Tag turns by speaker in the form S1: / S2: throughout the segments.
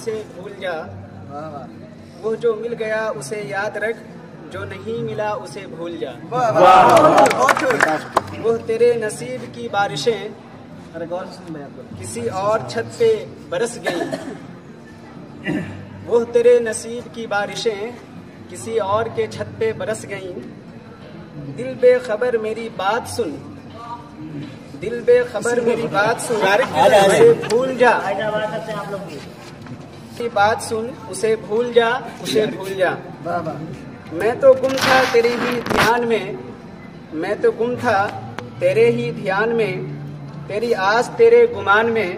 S1: उसे भूल जा। वो जो मिल गया उसे याद रख, जो नहीं मिला उसे भूल जा। वो तेरे नसीब की बारिशें किसी और छत पे बरस गई। वो तेरे नसीब की बारिशें किसी और के छत पे बरस गईं। दिल बेखबर मेरी बात सुन, दिल बेखबर मेरी बात सुन, उसे भूल जा। की बात सुन, उसे भूल जा, उसे भूल जा। मैं तो गुम था तेरे ही ध्यान में, मैं तो गुम था तेरे ही ध्यान में, तेरी आस तेरे गुमान में।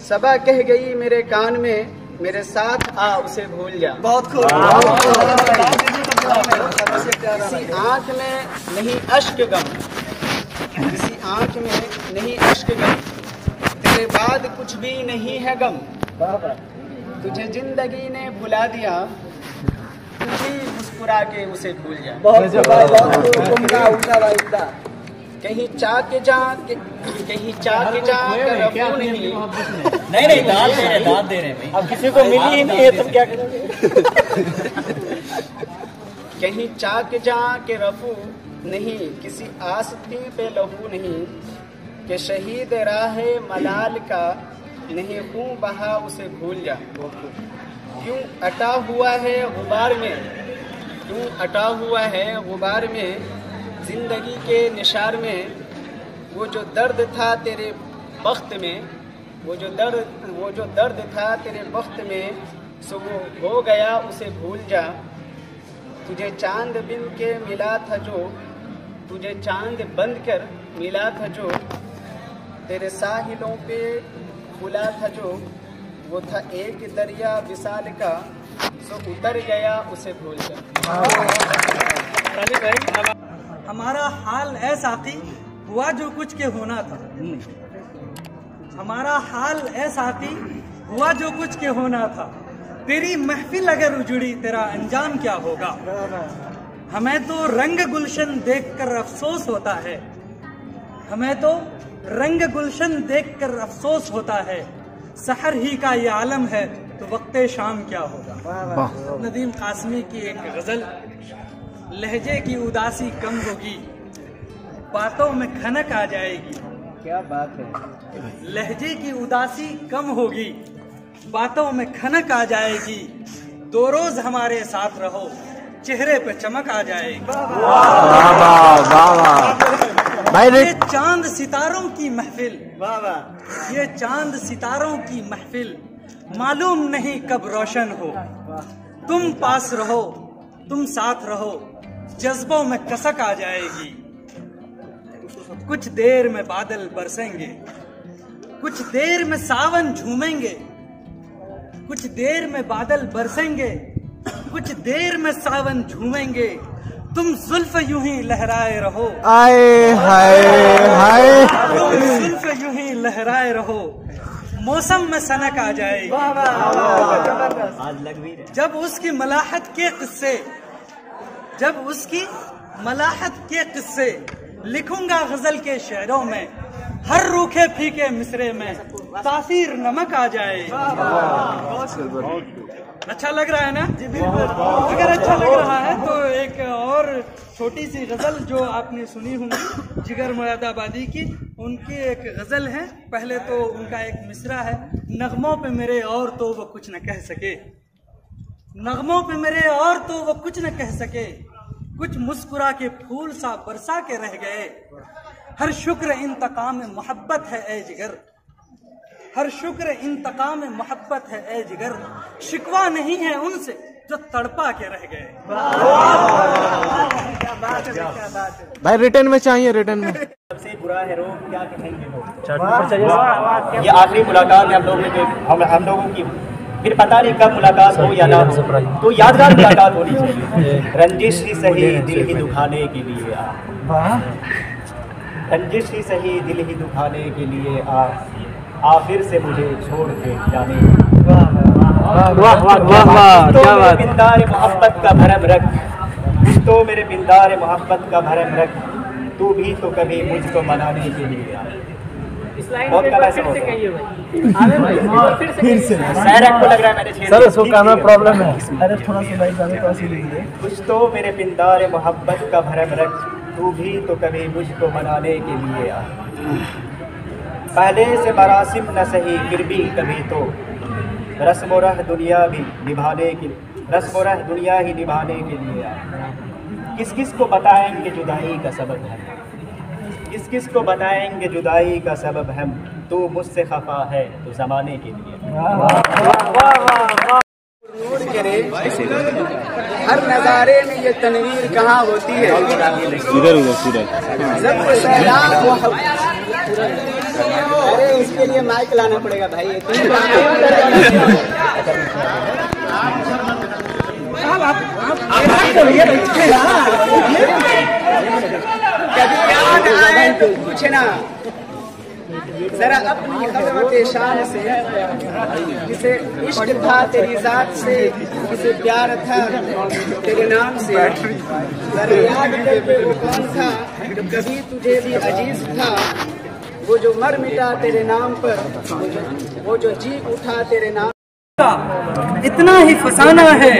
S1: सबा कह गई मेरे कान में, मेरे साथ आ उसे भूल जा। बहुत खूब। किसी आंख में नहीं अश्क गम, किसी आंख में नहीं अश्क गम, तेरे बाद कुछ भी नहीं है गम। तुझे जिंदगी ने भुला दिया, तू भी मुस्कुरा के उसे भूल जा। कहीं चाक जा, कहीं चाक जा कर रफू नहीं।
S2: नहीं दाद दे रहे भाई। अब किसी को मिली ही नहीं है तो क्या करोगे?
S1: कहीं चाक जा के रफू नहीं, किसी आस्तीन पे लहू नहीं, कि शहीद राह मलाल का नहीं खून बहा उसे भूल जा। क्यों अटा हुआ है गुबार में, क्यों अटा हुआ है गुबार में, जिंदगी के निशार में। वो जो दर्द था तेरे बख्त में, वो जो दर्द था तेरे बख्त में, सो वो हो गया उसे भूल जा। तुझे चांद बिन के मिला था जो, तुझे चांद बंद कर मिला था जो, तेरे साहिलों पे खुला था जो, वो था एक दरिया विशाल का, सो उतर गया उसे भूल जा।
S3: हमारा हाल ऐसा थी हुआ जो कुछ के होना था। हमारा हाल ऐसा थी हुआ जो कुछ के होना था, तेरी महफिल अगर उजड़ी तेरा अंजाम क्या होगा। हमें तो रंग गुलशन देखकर अफसोस होता है, हमें तो रंग गुलशन देखकर अफसोस होता है, सहर ही का ये आलम है तो वक्ते शाम क्या होगा। नदीम कासमी की एक गजल। लहजे की उदासी कम होगी, बातों में खनक आ जाएगी।
S1: क्या बात है।
S3: लहजे की उदासी कम होगी, बातों में खनक आ जाएगी। 2 रोज हमारे साथ रहो, चेहरे पे चमक आ जाएगी। ये चांद सितारों की महफिल, ये चांद सितारों की महफिल, मालूम नहीं कब रोशन हो। तुम पास रहो, तुम साथ रहो, जज्बों में कसक आ जाएगी। कुछ देर में बादल बरसेंगे, कुछ देर में सावन झूमेंगे, कुछ देर में बादल बरसेंगे, कुछ देर में सावन झूमेंगे। तुम जुल्फ यूं ही लहराए रहो,
S4: आए हाय हाय,
S3: तुम जुल्फ यूं ही लहराए रहो, मौसम में सनक आ जाएगी। जब उसकी मलाहत के किस्से, जब उसकी मलाहत के किस्से लिखूंगा गजल के शेरों में, हर रूखे फीके मिसरे में तासीर नमक आ जाए। अच्छा लग रहा है ना? जी बिल्कुल। अगर अच्छा लग रहा है तो एक और छोटी सी गजल जो आपने सुनी होंगी जिगर मुरादाबादी की, उनकी एक गजल है। पहले तो उनका एक मिसरा है, नगमों पे मेरे और तो वो कुछ न कह सके, नगमों पे मेरे और तो वो कुछ न कह सके, कुछ मुस्कुरा के फूल सा बरसा के रह गए। हर शुक्र इंतकाम मोहब्बत है ए जिगर, हर शुक्र इंतकाम मोहब्बत है ए जिगर, शिकवा नहीं है उनसे जो तड़पा के रह गए।
S4: भाई रिटर्न में चाहिए, रिटर्न में।
S2: सबसे बुरा है रोग क्या कहेंगे लोग। ये आखिरी मुलाकात है हम लोगों की, फिर पता नहीं कब मुलाकात हो या ना हो, तो यादगार मुलाकात होनी चाहिए। रंजिश ही सही दिल ही दुखाने के लिए आ, रंजिश ही सही दिल ही दुखाने के लिए आ फिर से मुझे छोड़ के जाने। तो मेरे बिंदार मोहब्बत का भरम रख, तो मेरे बिंदार मोहब्बत का भरम रख, तू भी तो कभी मुझको मनाने के लिए आ। बहुत कम ऐसे होते हैं। शायद आपको लग रहा है मैंने
S4: सर उसको कान में प्रॉब्लम है।
S5: अरे थोड़ा सा लाइट ज़्यादा तो ऐसे लीजिए।
S2: कुछ तो मेरे पिंदार मोहब्बत का भरम रख, तू भी तो कभी मुझको मनाने के लिए आ। पहले से मरासिम न सही फिर भी कभी तो रस्म रह दुनिया भी निभाने के दुनिया ही निभाने के लिए आ। किस किस को बताएंगे जुदाई का सबब है, किस किस को बताएंगे जुदाई का सबब हम, तू मुझसे खफा है तो ज़माने के लिए।
S1: हर नज़ारे में ये तनवीर कहाँ होती है, अरे इसके लिए माइक लाना पड़ेगा भाई। कभी याद आए तो पूछना जरा अपनी खलवत शान से, जिसे इश्क था तेरी जात से, जिसे प्यार था तेरे नाम से, जरा याद करके वो कौन था जो कभी तुझे भी अजीज था, वो जो मर मिटा तेरे नाम पर, वो जो जी उठा तेरे नाम।
S3: इतना ही फसाना है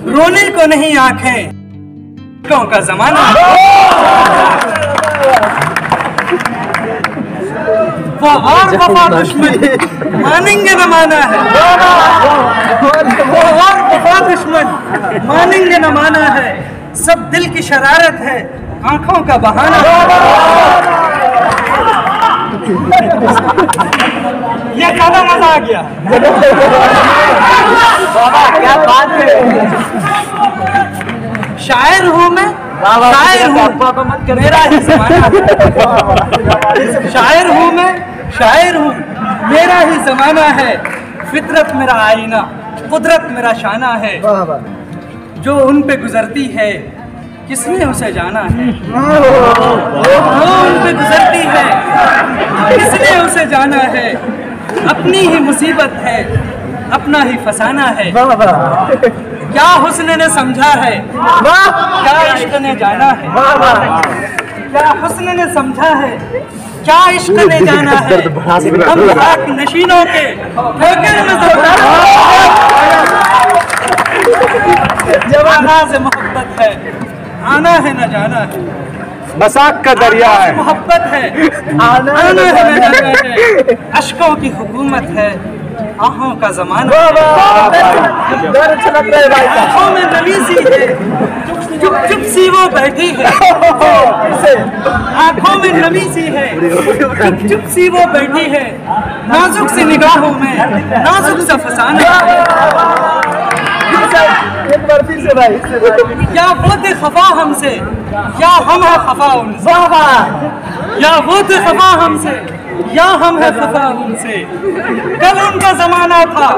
S3: रोने को नहीं आंखें का जमाना। वो और वफा दुश्मन मानेंगे न माना है, वो और वफा दुश्मन मानेंगे न माना है, सब दिल की शरारत है आंखों का बहाना। ये ज्यादा मजा आ गया। बाबा क्या बात है। शायर हूँ मैं, शायर हूँ मेरा ही ज़माना है। शायर हूँ मैं, शायर हूँ मेरा ही ज़माना है, फितरत मेरा आईना कुदरत मेरा शाना है। जो उन पे गुजरती है किसने उसे जाना है, जो उन पे गुजरती है किसने उसे जाना है, अपनी ही मुसीबत है अपना ही फसाना है। क्या हुस्न ने समझा है, क्या इश्क ने जाना है, क्या हुस्न ने समझा है, क्या इश्क ने जाना है, हम खाक नशीनों के ठोकर में आगाज़ मोहब्बत है, आना है न जाना है,
S4: मजाक का दरिया है,
S3: मोहब्बत है आना है न जाना है, अश्कों की हुकूमत है आहों का जमाना। आँखों में नमी सी है चुप चुप सी वो बैठी है, आँखों में नमी सी है चुप चुप सी वो बैठी है, नाजुक सी निगाहों में नाजुक सा फसाना।
S5: एक बार फिर से भाई,
S3: क्या वो थे खफा हमसे या हम है खफा उनसे, या वो थे खफा हमसे या हम है खफा उनसे, कल उनका जमाना था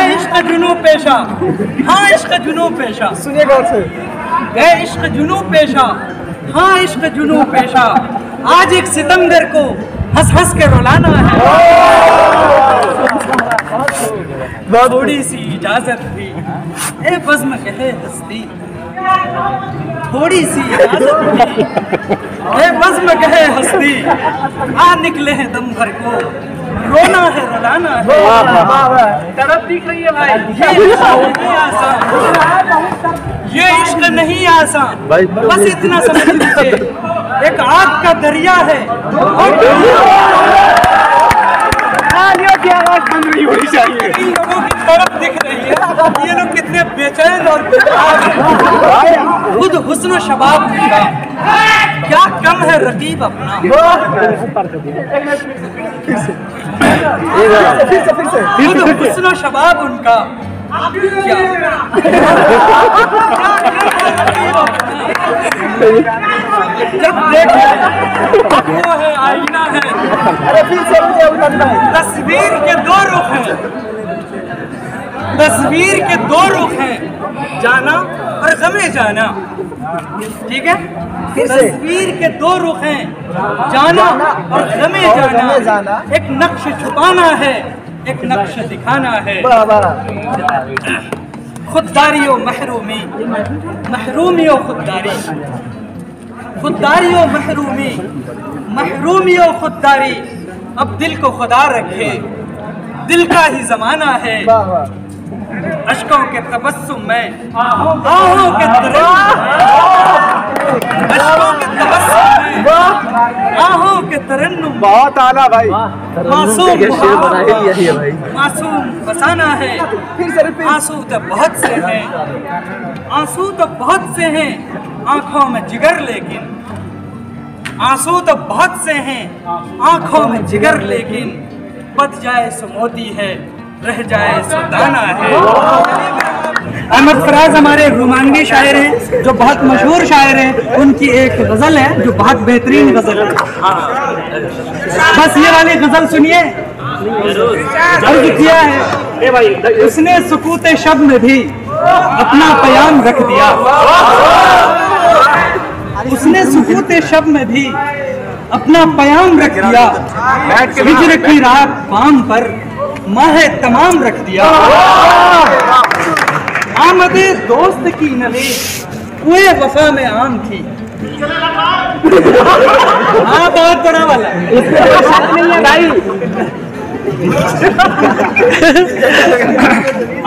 S3: इश्क जुनू पेशा, हाँ इश्क जुनू पेशा,
S5: सुनिए गौर से,
S3: इश्क जुनू पेशा, हाँ इश्क जुनू पेशा, आज एक सितमगर को हंस हंस के रुलाना है। थोड़ी सी इजाजत भी ए बज़्म कहे हस्ती, थोड़ी सी इजाजत भी ए बज़्म कहे हस्ती, आ निकले हैं दम भर को रोना है रुलाना है। तरफ दिख रही है भाई, ये इश्क नहीं आसान, बस इतना समझ लीजिए एक आग का दरिया है की आवाज बंद नहीं होनी चाहिए। इन लोगों की तरफ दिख रही है, ये लोग कितने बेचैन और खुद हुस्न शबाब का क्या कम है रकीब अपना। खुद हुस्न शबाब उनका क्या जब देखो वो है आईना है, तस्वीर के दो रुख हैं, तस्वीर के दो रुख हैं, जाना और गमे जाना। ठीक है, तस्वीर के दो रुख हैं, जाना और गमे जाना। एक नक्श छुपाना है, एक नक्श दिखाना है। खुददारी और महरूमी, महरूमी और खुददारी, खुददारी और महरूमी, महरूमी और खुददारी, अब दिल को खुदा रखे, दिल का ही जमाना है। अश्कों के तबस्सुम में आहों के आहों के तरन्नुम,
S4: बहुत आला भाई।
S3: मासूम बसाना है। आंसू तो बहुत से हैं, आंसू तो बहुत से हैं आंखों में जिगर, लेकिन आंसू तो बहुत से हैं आंखों में जिगर, लेकिन बच जाए सो मोती है, रह जाए सो दाना है। अहमद फराज हमारे रोमानवी शायर हैं जो बहुत मशहूर शायर हैं। उनकी एक गज़ल है जो बहुत बेहतरीन गज़ल है। बस ये वाली गज़ल सुनिए। अर्ज़ किया है उसने सुकूते शब में भी अपना प्याम रख दिया, उसने सुकूते शब में भी अपना प्याम रख दिया, हिज्र की रात बाम पर माहे तमाम रख दिया। आमदे दोस्त की नली कुए वफा में आम थी। हाँ बहुत बड़ा वाला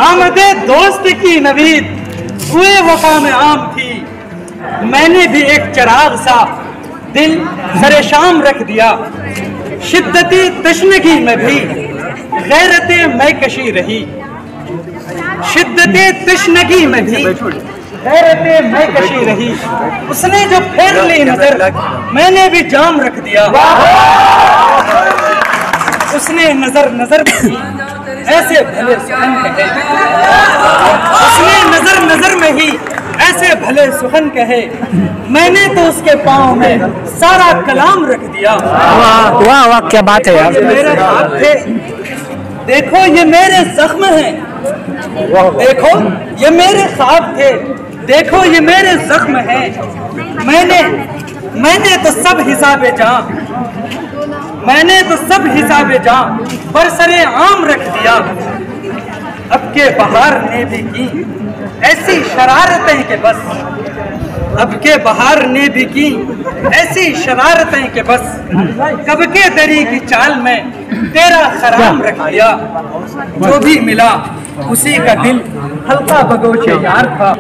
S3: आमदे दोस्त की नवीद कुए वफा में आम थी, मैंने भी एक चिराग सा दिल सरे शाम रख दिया। शिद्दती तशनगी में भी गैरते मैं कशी रही, शिद्दते तशनगी में भी गैरते मैं कशी रही। उसने जो फेर ली नजर मैंने भी जाम रख दिया। उसने नजर नजर में ही ऐसे भले सुखन कहे, उसने नजर नजर में ही ऐसे भले सुखन कहे, मैंने तो उसके पाँव में सारा कलाम रख दिया।
S4: वाह वाह क्या बात है यार।
S3: मेरे हाथ थे, देखो ये मेरे जख्म हैं, देखो ये मेरे ख्वाब थे, देखो ये मेरे जख्म हैं। मैंने तो सब हिसाबे जां, मैंने तो सब हिसाबे जां बरसरे आम रख दिया। अब के बहार ने भी की ऐसी शरारतें के बस, अब के बहार ने भी की ऐसी शरारतें के बस, कब के दरी की चाल में तेरा खराम रख दिया। जो भी मिला उसी का दिल हल्का बगोशे यार था,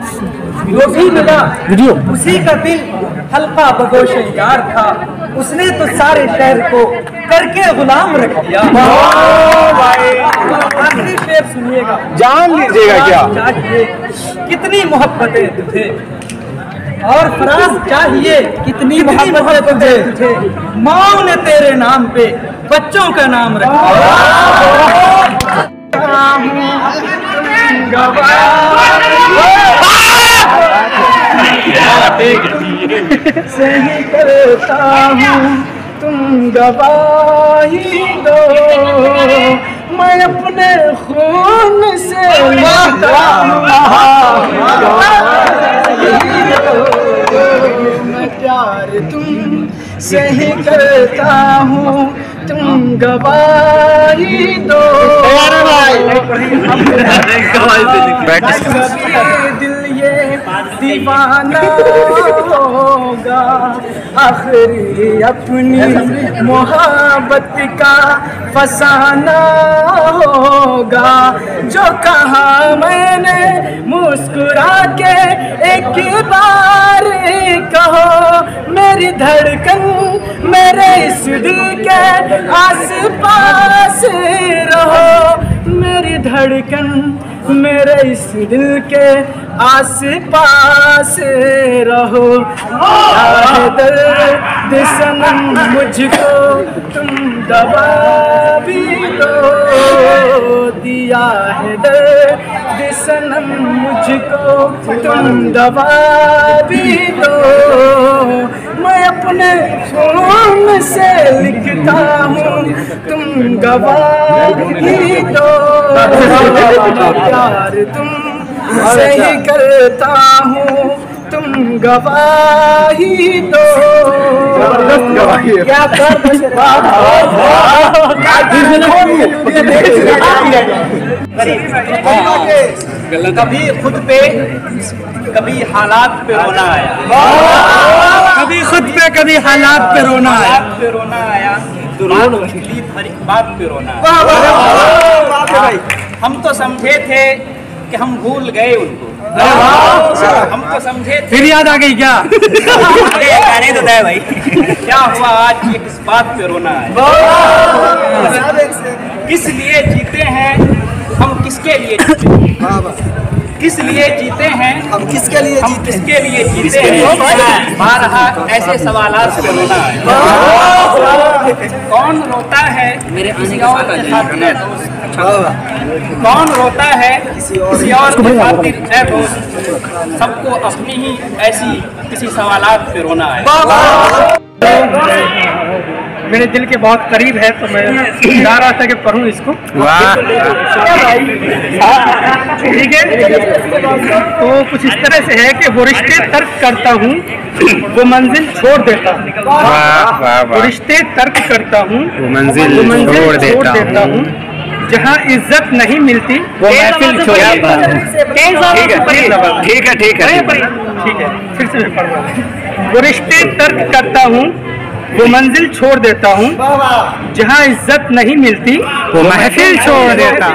S3: जो भी मिला उसी का दिल हल्का बगोशे यार था। उसने तो सारे शहर को करके गुलाम रख दिया। आखिरी शेर सुनिएगा,
S4: जान लीजिएगा क्या
S3: चाहिए कितनी मोहब्बतें तुझे, और फराज चाहिए कितनी मोहब्बतें तुझे, माँ ने तेरे नाम पे बच्चों का नाम रखा।
S5: सही करता हूँ तुम गवाही दो, मैं अपने खून से लिखता हूँ, मैं प्यार तुम सही करता हूँ तुम गवाही दो। दिल ये दीवाना होगा, आखिरी अपनी मोहब्बत का फसाना होगा। जो कहा मैंने मुस्कुरा के एक बार कहो, मेरी धड़कन मेरे इस दिल के आस पास रहो, मेरी धड़कन मेरे इस दिल के आस पास रहो। दर्द सनम मुझको तुम दवा भी दो, दिया है दर्द सनम मुझको तुम दवा भी दो। मैं अपने खून से लिखता हूँ तुम गवाही दो, प्यार तुम सही करता हूँ तुम गवाही दो। क्या
S2: कभी खुद पे कभी हालात पे रोना आया,
S3: कभी खुद पे कभी हालात पे रोना आया,
S2: तकलीफ हर एक बात पे रोना आया। हम तो समझे थे कि हम भूल गए उनको, हम तो समझे थे।
S3: फिर याद आ गई क्या?
S2: नहीं तो है भाई, क्या हुआ आज ये किस बात पे रोना है? किस लिए जीते हैं हम, किसके लिए जीते हैं? किस लिए जीते हैं हम, किसके लिए जीते हैं? बारहा ऐसे सवालात पे रोना है। कौन रोता है किसी और के खातिर है दोस्त? कौन रोता है किसी और के खातिर है दोस्त? सबको अपनी ही ऐसी किसी सवालात पे रोना है।
S3: मेरे दिल के बहुत करीब है, तो मैं जा रहा था कि पढ़ूं इसको। ठीक है, तो कुछ इस तरह से है कि वो रिश्ते तर्क करता हूँ, वो मंजिल छोड़ देता हूँ। वो रिश्ते तर्क करता हूँ, वो मंजिल छोड़ देता हूँ। जहाँ इज्जत नहीं मिलती वो महफिल छोड़ देता हूँ। ठीक है, फिर से मैं पढ़ रहा हूँ। वो रिश्ते तर्क करता हूँ, वो मंजिल छोड़ देता हूँ। जहाँ इज्जत नहीं मिलती वो महफिल छोड़ देता।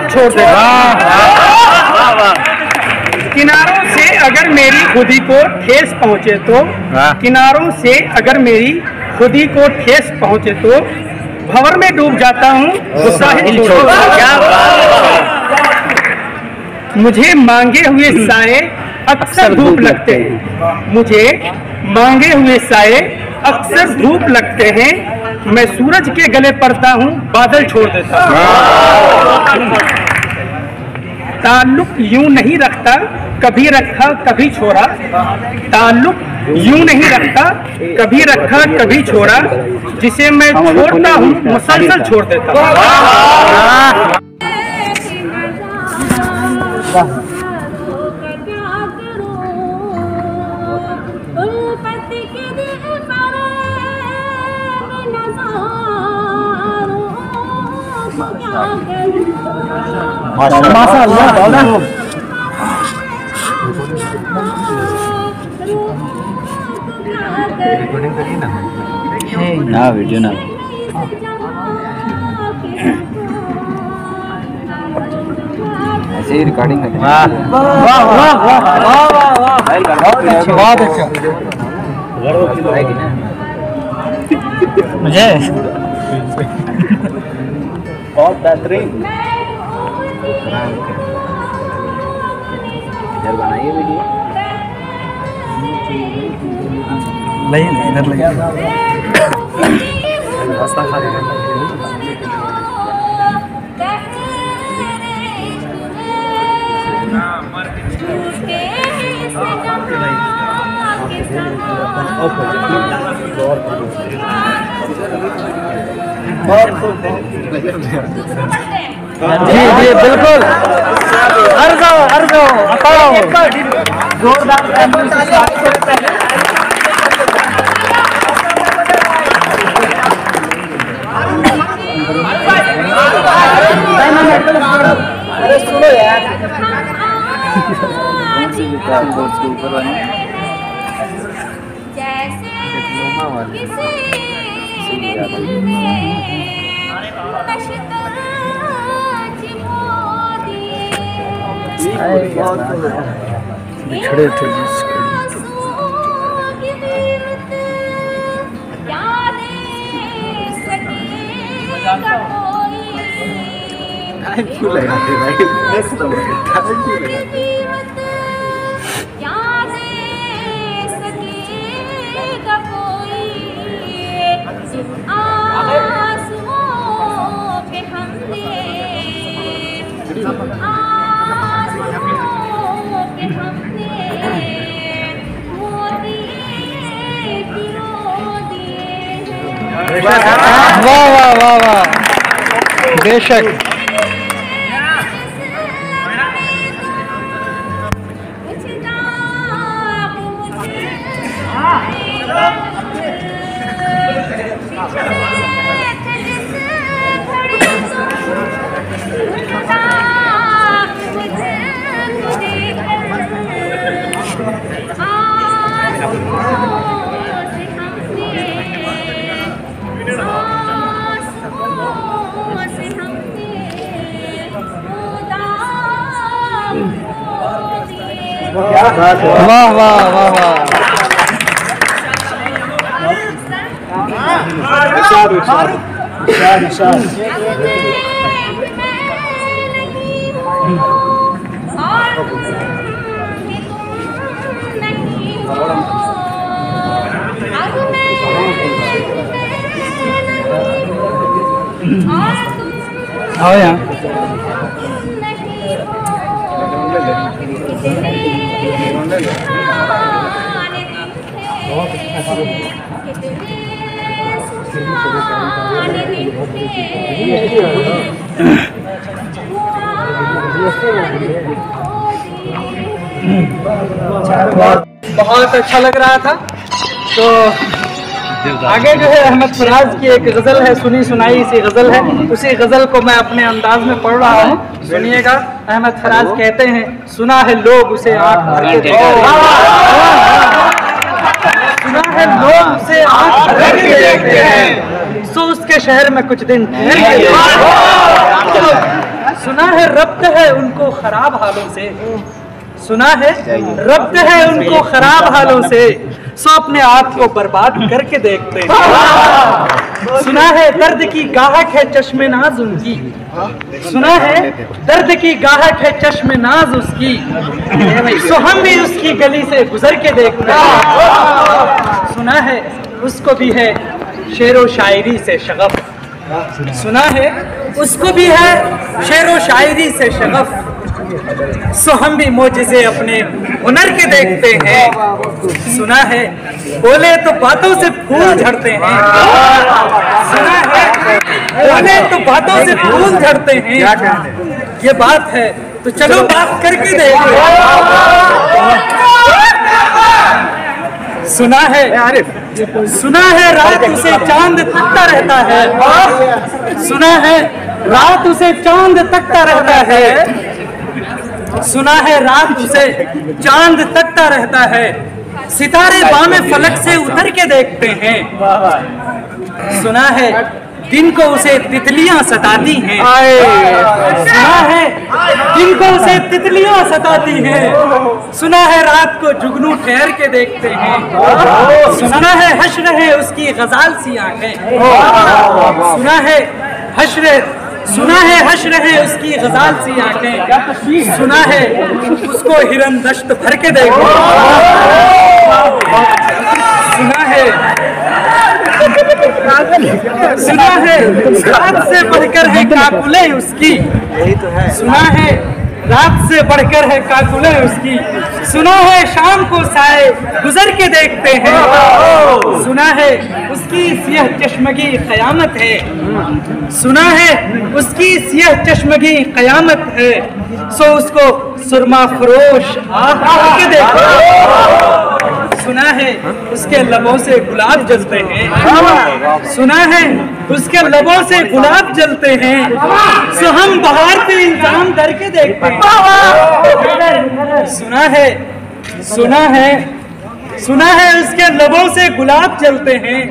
S3: किनारों से अगर मेरी खुदी को ठेस पहुँचे तो, किनारों से अगर मेरी खुदी को ठेस पहुँचे तो भंवर में डूब जाता हूँ, वो साहिल छोड़। मुझे मांगे हुए साए अक्सर धूप लगते हैं, मुझे मांगे हुए साए अक्सर धूप लगते हैं। मैं सूरज के गले पड़ता हूँ, बादल छोड़ देता हूँ। ताल्लुक यूं नहीं रखता, कभी रखा कभी छोड़ा। ताल्लुक यूं नहीं रखता, कभी रखा कभी छोड़ा। जिसे मैं छोड़ता हूँ मुसलसल छोड़ देता हूँ। माशाअल्लाह।
S4: ना वीडियो ना ऐसे ही रिकॉर्डिंग करते हैं। वाह वाह वाह वाह बहुत अच्छा। मुझे
S2: बहुत बेहतरीन
S4: इधर बनाइए वीडियो।
S3: इधर लगे।
S4: जी जी बिल्कुल। अर्ज़ो जोरदार
S5: अरे सुनो यार,
S4: बिछड़े थे
S5: क्यों लगाते भाई?
S4: वाह वाह वाह वाह बेशक।
S3: वाह वाह वाह वाह। आओ यहाँ। बहुत अच्छा लग रहा था। तो आगे जो है अहमद फराज की एक गज़ल है, सुनी सुनाई सी गज़ल है, उसी गज़ल को मैं अपने अंदाज में पढ़ रहा हूँ, सुनिएगा। अहमद फराज कहते हैं, सुना है लोग उसे आँख भर के देखते हैं, सुना है लोग उसे आँख भर के देखते हैं, सो उसके शहर में कुछ दिन ठहर के, सुना है रब्त है उनको खराब हालों से, सुना है रब्त है उनको खराब हालों से, सो अपने आप को बर्बाद करके देखते हैं। सुना है दर्द की गाहक है चश्मे नाज उनकी, सुना है दर्द की गाहक है चश्मे नाज उसकी, सो हम भी उसकी गली से गुजर के देखते हैं। सुना है उसको भी है शेरो शायरी से शगफ, सुना है उसको भी है शेरो शायरी से शगफ, सो हम भी मोजिज़े अपने हुनर के देखते हैं। सुना है बोले तो बातों से फूल झड़ते हैं, सुना है बोले तो बातों से फूल झड़ते हैं, ये बात है तो चलो बात करके देखते हैं। सुना है रात उसे चांद तकता रहता है, सुना है रात उसे चांद तकता रहता है, सुना है रात उसे चांद तकता रहता है, सितारे बामे फलक से उतर के देखते हैं। सुना है दिन को उसे तितलियां सताती हैं, सुना है दिन को उसे तितलियां सताती हैं, सुना है रात को जुगनू ठहर के देखते हैं। सुना है हश्र है उसकी गजाल सी आंखें, सुना है हश्र है उसकी गजाल सी आंखें, सुना है उसको हिरन दश्त भर के देखो, सुना है रात से बढ़कर है काकुले उसकी, सुना है रात से बढ़कर है काकुले उसकी, सुना है शाम को साए गुजर के देखते हैं, सुना है उसकी सियाह चश्मगी कयामत है, सुना है उसकी सियाह चश्मगी कयामत है, सो उसको सुरमा फरोश आँख के देखो, सुना है उसके लबों से गुलाब जलते हैं, सुना है उसके लबों से गुलाब जलते हैं, सो हम बाहर पे इंतजाम करके देखते हैं। सुना है उसके लबों से गुलाब जलते हैं,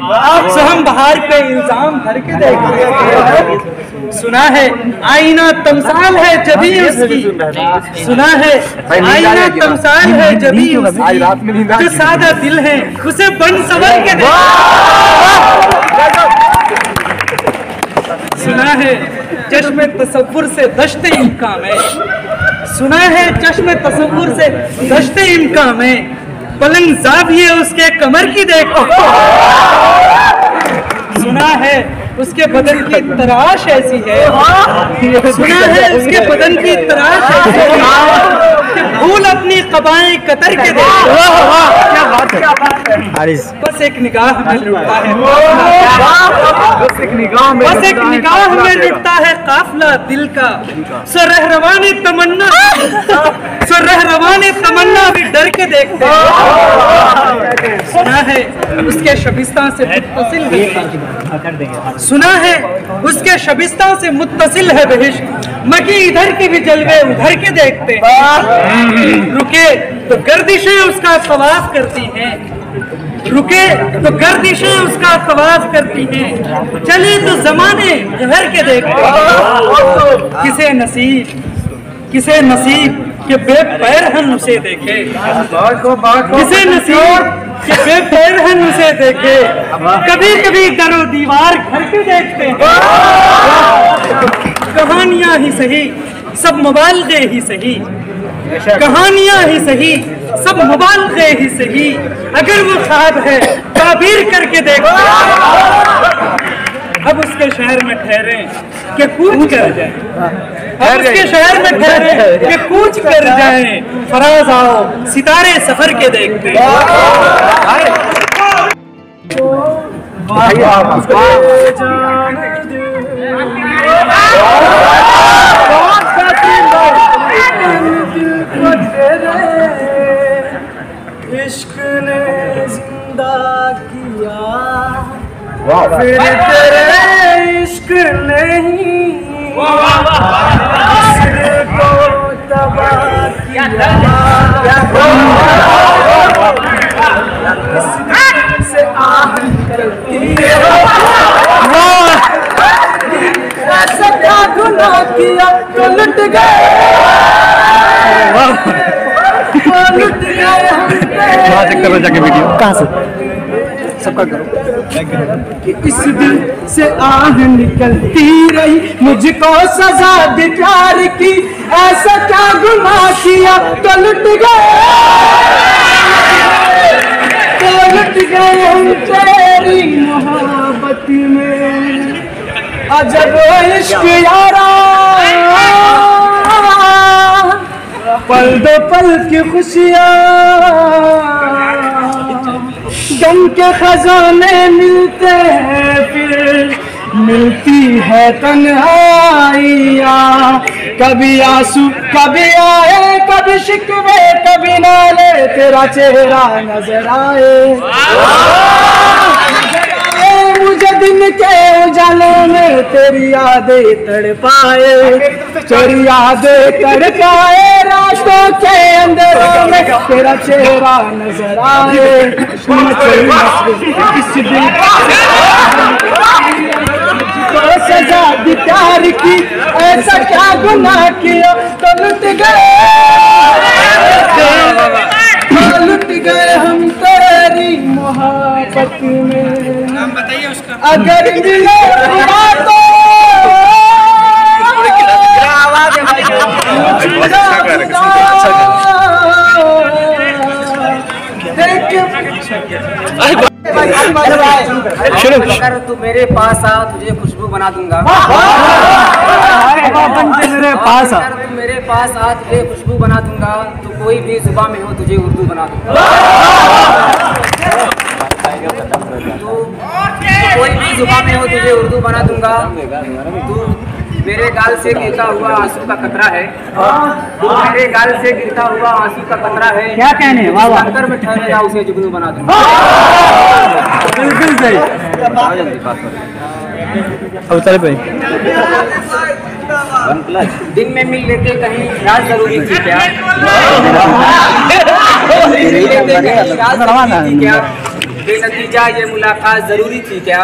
S3: सो हम बाहर पे इल्जाम भर के देखते हैं। सुना है आईना तमसाल है जबी उसकी, सुना है आईना तमसाल है जबी उसकी, जो सादा दिल है उसे बन संवर के सुना है चश्मे तसव्वुर से दश्ते इम्कां में, सुना है चश्मे तसव्वुर से दश्ते इम्कां में, पलंग ज़ाविये उसके कमर की देखो, सुना है उसके बदन की तराश ऐसी है, सुना है उसके बदन की तराश ऐसी है कि भूल अपनी कबाएं कतर के देखो, क्या बात है, बस एक निगाह में लुटता है, बस एक निगाह में लुटता है काफिला दिल का, सो रहरवाने तमन्ना भी डर के देखते हैं। सुना है उसके शबिस्तान से मुत्तसिल है, सुना है उसके शबिस्तान से मुत्तसिल है बहिश्त, मकी इधर के भी जलवे उधर के देखते हैं। रुके तो गर्दिशें उसका तवाफ करती हैं, रुके तो गर्दिशें उसका तवाफ करती हैं, चले तो जमाने उधर के देखते हैं। किसे नसीब कि बेपैर हम उसे देखे, किसे नसीब कि बेपैर हम उसे देखे, कभी कभी दरो दीवार घर के देखते हैं। कहानियां ही सही सब मुबालगे ही सही, कहानियां ही सही सब मुबालगे ही सही, अगर वो ख्वाब है ताबीर करके देखते हैं। अब उसके शहर में ठहरे कि कूच कर जाए, अब उसके शहर में ठहरे कि कूच कर जाए, फराज आओ सितारे सफर के देखते।
S5: इश्क ने जिंदा किया, फिर तेरे इश्क नहीं को तबाह किया। से आह करती ऐसा क्या गुनाह किया तो लुट गए, लुट गए जाके वीडियो कहाँ से सबका करो कि इस दिल से आह निकलती रही, मुझको सजा दी प्यार की, ऐसा क्या गुनाह किया तो लुट गए, तो लुट गए हम तेरी मोहब्बत में। अजब इश्क यारा पल दो पल की खुशियाँ, गम के खजाने मिलते हैं फिर मिलती है तन्हाइयाँ, कभी आंसू कभी आए कभी शिकवे कभी नाले, तेरा चेहरा नजर आए मुझे दिन के उजालों में, तेरी यादें तड़पाए, तेरी यादें तड़पाए, रातों के अंधेरों में तेरा चेहरा नजर आए। इस दिल को सजा दी प्यार की, ऐसा क्या गुनाह किया तो लुट गए, लुट गए हम तेरी मोहब्बत में।
S3: नाम बताइए उसका।
S5: अगर मिले तो
S4: अगर तू मेरे पास आ तुझे खुशबू बना दूंगा,
S5: मेरे पास आ,
S4: तू मेरे पास आ तुझे खुशबू बना दूंगा, तू कोई भी जुबा में हो तुझे उर्दू बना दूंगा, कोई भी जुबा में हो तुझे उर्दू बना दूंगा। तू मेरे गाल से गिरता हुआ आंसू का कतरा है, तू मेरे गाल से गिरता हुआ आंसू का कतरा है,
S5: क्या कहने
S4: अंदर में ठहरेगा उसे जुगनू बना दूंगा।
S5: बिल्कुल सही।
S4: दिन में मिल लेते कहीं रात जरूरी थी क्या, बेनतीजा ये मुलाकात जरूरी थी क्या,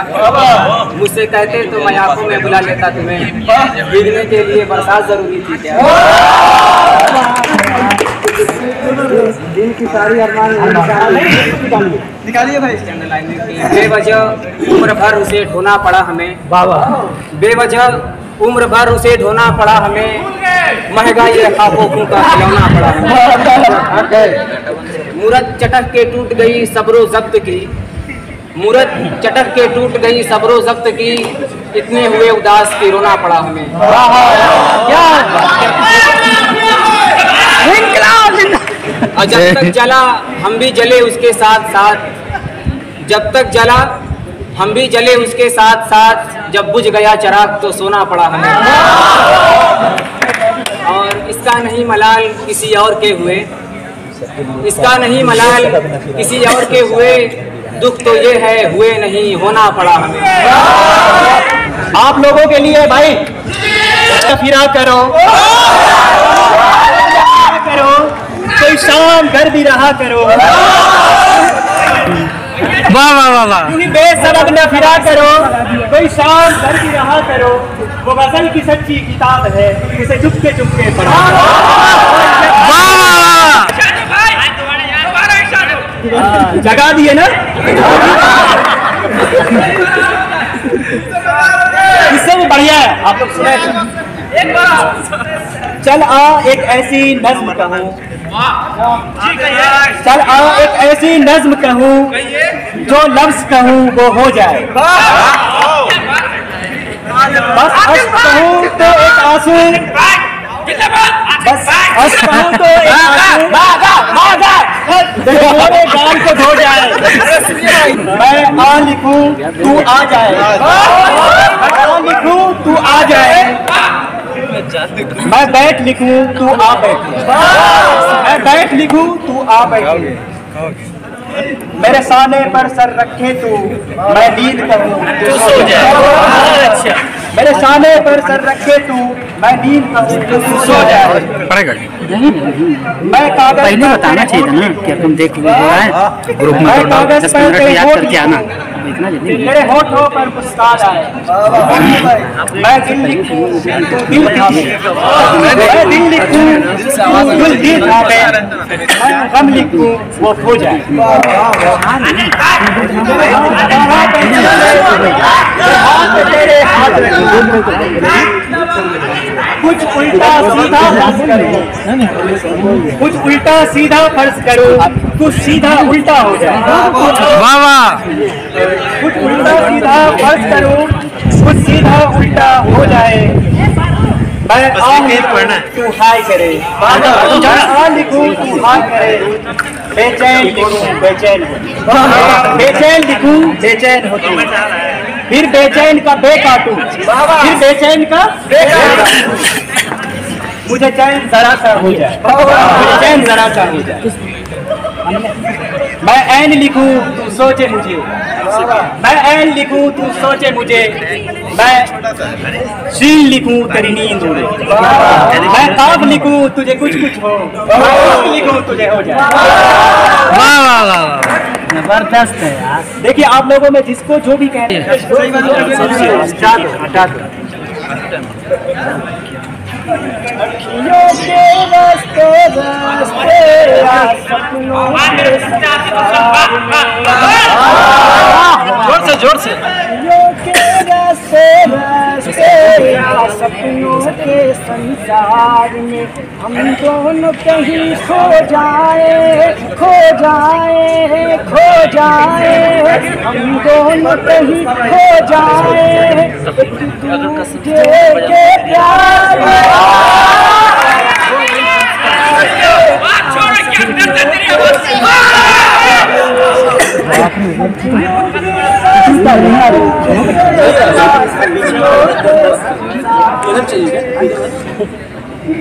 S4: मुझसे कहते तो मैं आंखों में बुला लेता तुम्हें, भीगने के लिए बरसात जरूरी थी क्या।
S5: दिन की सारी अरमान
S4: निकालिए भाई। बेवजह उम्र भर उसे ढोना पड़ा हमें, बेवजह उम्र भर उसे ढोना पड़ा हमें, महंगा ये खाकों का खिलौना पड़ा हमें। मूरत चटक के टूट गई सब्रो जब्त की, मूरत चटक के टूट गई सब्रो जब्त की, इतने हुए उदास की रोना पड़ा हमें। और जब तक जला हम भी जले उसके साथ साथ, जब तक जला हम भी जले उसके साथ साथ, जब बुझ गया चिराग तो सोना पड़ा हमें। और इसका नहीं मलाल किसी और के हुए, इसका नहीं मलाल किसी और के हुए, दुख तो ये है हुए नहीं होना पड़ा हमें।
S2: आप लोगों के लिए भाई फिरा करो, कोई शाम घर भी रहा करो,
S3: वाह वाह वाह वाह।
S2: बेसबब न फिरा करो, कोई शाम घर भी रहा करो, वो गजल की सच्ची किताब है, उसे चुपके चुपके पढ़ा। जगा दिए ना। इससे भी बढ़िया है, आप लोग सुने। चल आ एक ऐसी नज्म कहूँ, चल आ एक ऐसी नज्म कहूँ, जो लफ्ज कहूँ वो हो जाए। बस अश्क कहूँ तो एक आंसू, बस अश्क कहूँ तो एक आंसू मेरे गाल को धो जाए। मैं आ लिखूं तू आ जाए, मैं आ लिखूं तू आ जाए। मैं बैठ लिखूं तू आ बैठे, मैं बैठ लिखूं तू आ बैठे। मेरे साने पर सर रखे तू, मैं नींद करूं तू सो जाए। मेरे साने पर सर रखे तू, मैं नींद करूं तू सो जाए। मैं कागज
S6: पहले बताना चाहिए था ना कि तुम देख लो है ग्रुप में 10 मिनट में याद करके आना। इतना जल्दी
S2: तेरे होठों पर मुस्कान आए। मैं दिल लिखूं तू दिल थामे, मैं दिल लिखूं तू दिल थामे। मैं गम लिखूं वो खो जाए। तेरे हाथ कुछ उल्टा सीधा फर्ज करो, कुछ उल्टा सीधा फर्ज करो, कुछ सीधा उल्टा हो जाए।
S6: वाह वाह।
S2: कुछ उल्टा सीधा फर्ज करो, कुछ सीधा उल्टा हो जाए। मैं आ लिखूं तू हाय करे, मैं आ लिखूं तू हाय करे। बेचैन लिखूं बेचैन हो, बेचैन लिखूं बेचैन हो तू। फिर बेचैन का बे काटूं, फिर बेचैन का बे काटूं। मुझे चैन जरा सा हो जाए, मुझे चैन जरा सा हो जाए। मैं ऐन लिखूं तू सोचे मुझे, मैं ऐन लिखूं तू सोचे मुझे। मैं शील लिखूं तेरी नींद उड़े, मैं काब लिखूं तुझे कुछ कुछ हो, मैं लिखूं तुझे हो जाए।
S6: वाह वाह वाह, जबरदस्त है यार।
S2: देखिए आप लोगों में जिसको जो भी कहते हैं हटा दो। अखियों के रास्ते रास्ते सपनों के जोर से जोर से। अखियों के रास्ते रास्ते सपनों के संसार में हम दोनों कहीं खो जाए, खो जाए, खो जाए। हम दोनों कहीं खो जाए एक दूसरे के प्यार में।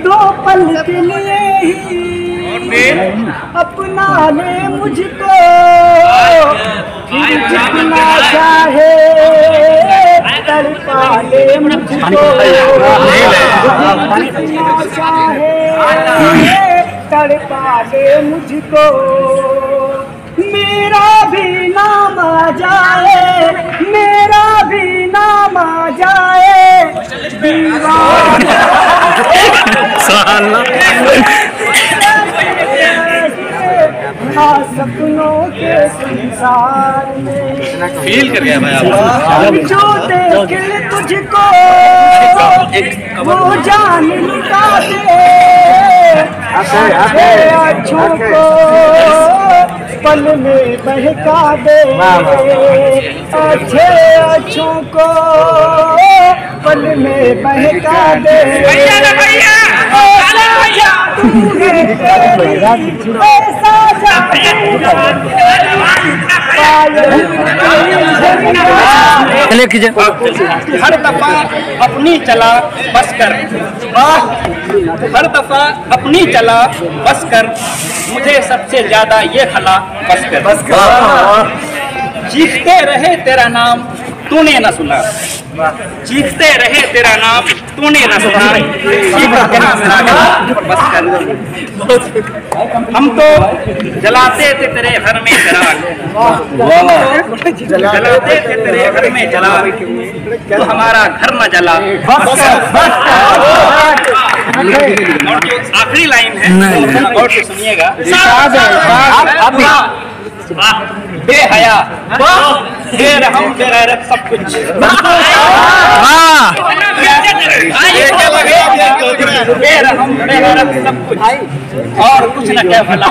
S2: दो पल के लिए ही अपना ले मुझको, फिर जितना चाहे तड़पा ले मुझको, जितना चाहे तड़पा ले मुझको। मेरा भी नाम आ जाए, मेरा भी नाम आ जाए। सपनों के संसार में
S6: फील कर गया भाई आप।
S2: जो देखे तुझको वो जान लुटा दे, अच्छों को पल में बहका दे, अच्छे अच्छों को पल में बहका दे। हर दफा अपनी चला बस कर, हर दफा अपनी चला बस कर। मुझे सबसे ज्यादा ये खला बस कर, बस कर। चीखते रहे तेरा नाम तूने न सुना, चीखते रहे तेरा नाम तूने न सुना। बस कर। हम तो जलाते थे तेरे घर में चिराग, जलाते थे तेरे घर में चिराग, तो हमारा घर न जला। और जो आखिरी लाइन है गौर से सुनिएगा। बेहया, बेरहम, बेगैरत सब कुछ। बेरहम, बेगैरत सब कुछ और कुछ न कह भला।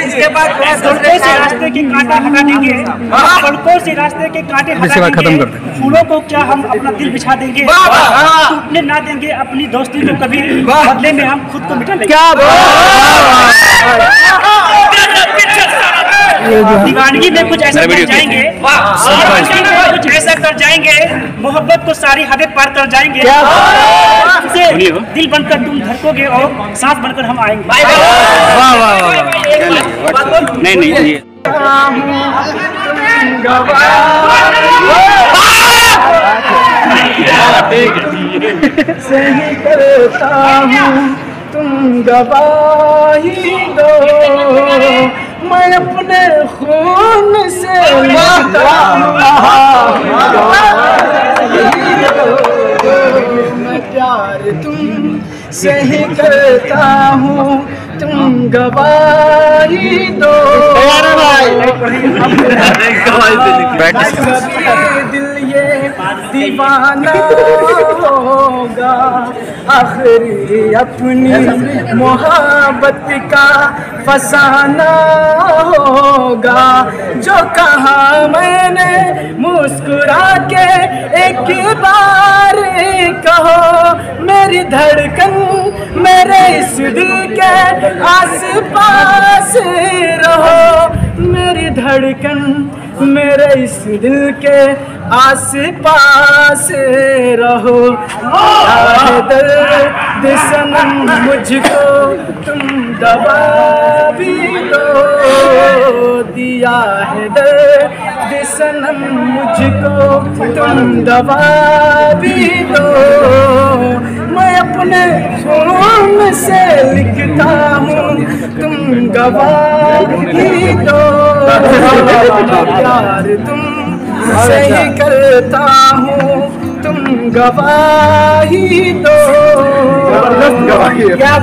S5: इसके बाद सड़कों से रास्ते के कांटा हटा देंगे, सड़कों से रास्ते के कांटे हटा देंगे, फूलों को क्या हम अपना दिल बिछा देंगे, टूटने ना देंगे अपनी दोस्ती को कभी, बदले में हम खुद को मिटा लेंगे। दीवानगी में कुछ ऐसा कर जाएंगे, कुछ ऐसा कर जाएंगे, मोहब्बत को सारी हदें पार कर जाएंगे, दिल बनकर तुम धड़कोगे और सांस बनकर हम आएंगे।
S6: नहीं
S5: सही करता हूँ तुम गवाही दो, मैं अपने खून से लिखता हूँ, मैं प्यार तुम सही करता हूँ तुम गवाही दो, दिल ये दीवाना होगा, आखिरी अपनी मोहब्बत का फसाना होगा, जो कहा मैंने मुस्कुरा के एक बार कहो, मेरी धड़कन मेरे इस दिल के आस पास रहो, मेरी धड़कन मेरे इस दिल के आस पास रहो, दर्द सनम मुझको तुम दवा भी दो, दिया है दर्द सनम मुझको तुम दवा भी दो, मैं अपने खून से लिखता हूँ तुम गवाही दो, प्यार तुम सही करता हूँ तुम गवाही दो, क्या